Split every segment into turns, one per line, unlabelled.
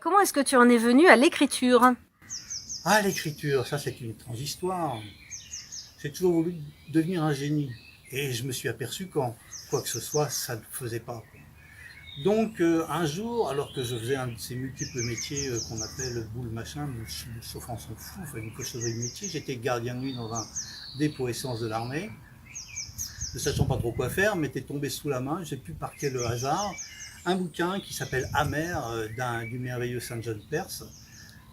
Comment est-ce que tu en es venu à l'écriture?
Ah, l'écriture, ça c'est une étrange histoire. J'ai toujours voulu devenir un génie. Et je me suis aperçu qu'en quoi que ce soit, ça ne faisait pas. Donc un jour, alors que je faisais un de ces multiples métiers qu'on appelle boule machin, sauf on s'en fout, enfin une cochonnerie de métier, j'étais gardien de nuit dans un dépôt essence de l'armée, ne sachant pas trop quoi faire, m'était tombé sous la main, j'ai pu par quel hasard un bouquin qui s'appelle Amer du merveilleux Saint John Perse.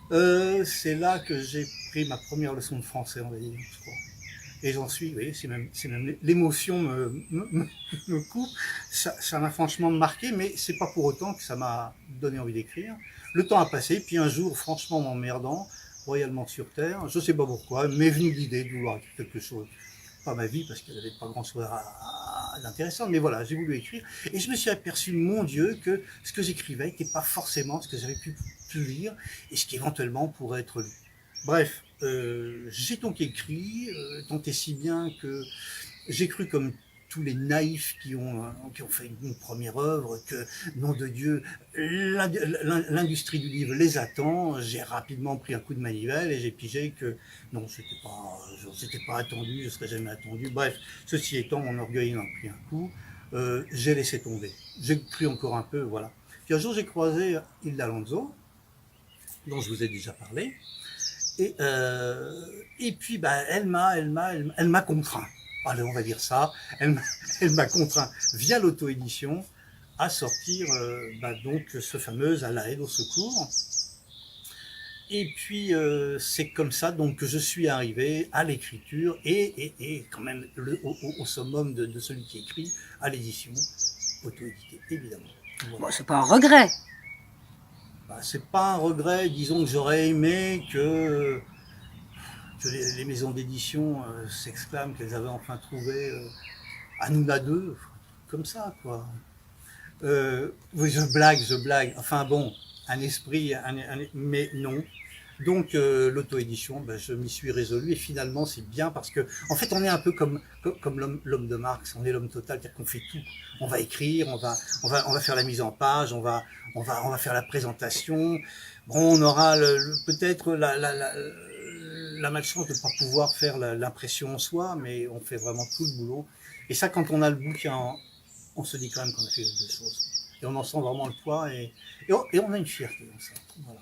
C'est là que j'ai pris ma première leçon de français, on va dire, je crois. Et j'en suis, oui, c'est même l'émotion me coupe. Ça m'a franchement marqué, mais c'est pas pour autant que ça m'a donné envie d'écrire. Le temps a passé, puis un jour, franchement m'emmerdant, royalement sur terre, je sais pas pourquoi, m'est venue l'idée de vouloir écrire quelque chose. Pas ma vie, parce qu'elle n'avait pas grand-chose d'intéressant, mais voilà, j'ai voulu écrire. Et je me suis aperçu, mon Dieu, que ce que j'écrivais n'était pas forcément ce que j'avais pu lire, et ce qui éventuellement pourrait être lu. Bref, j'ai donc écrit, tant et si bien que j'ai cru comme tous les naïfs qui ont fait une première œuvre, que, nom de Dieu, l'industrie du livre les attend. J'ai rapidement pris un coup de manivelle et j'ai pigé que non, c'était pas attendu, je serais jamais attendu. Bref, ceci étant, mon orgueil en a pris un coup. J'ai laissé tomber. J'ai cru encore un peu, voilà. Puis un jour, j'ai croisé Hilda Alonso, dont je vous ai déjà parlé, et puis, bah, elle m'a contraint. Allez, on va dire ça. Elle, elle m'a contraint via l'auto-édition à sortir bah, donc ce fameux à l'aide au secours. Et puis c'est comme ça donc que je suis arrivé à l'écriture et quand même au summum de celui qui écrit à l'édition auto-éditée évidemment. Voilà.
Bon, c'est pas un regret.
Bah, c'est pas un regret, disons que j'aurais aimé que les maisons d'édition s'exclament qu'elles avaient enfin trouvé Hanouna 2, comme ça, quoi. Oui, je blague. Enfin bon, un esprit, mais non. Donc l'auto-édition, ben, je m'y suis résolu et finalement c'est bien parce que en fait on est un peu comme l'homme de Marx, on est l'homme total, c'est-à-dire qu'on fait tout. On va écrire, on va faire la mise en page, on va faire la présentation. Bon, on aura peut-être la malchance de ne pas pouvoir faire l'impression en soi, mais on fait vraiment tout le boulot. Et ça, quand on a le bouquin, on se dit quand même qu'on a fait quelque chose. Et on en sent vraiment le poids et on a une fierté dans ça. Voilà.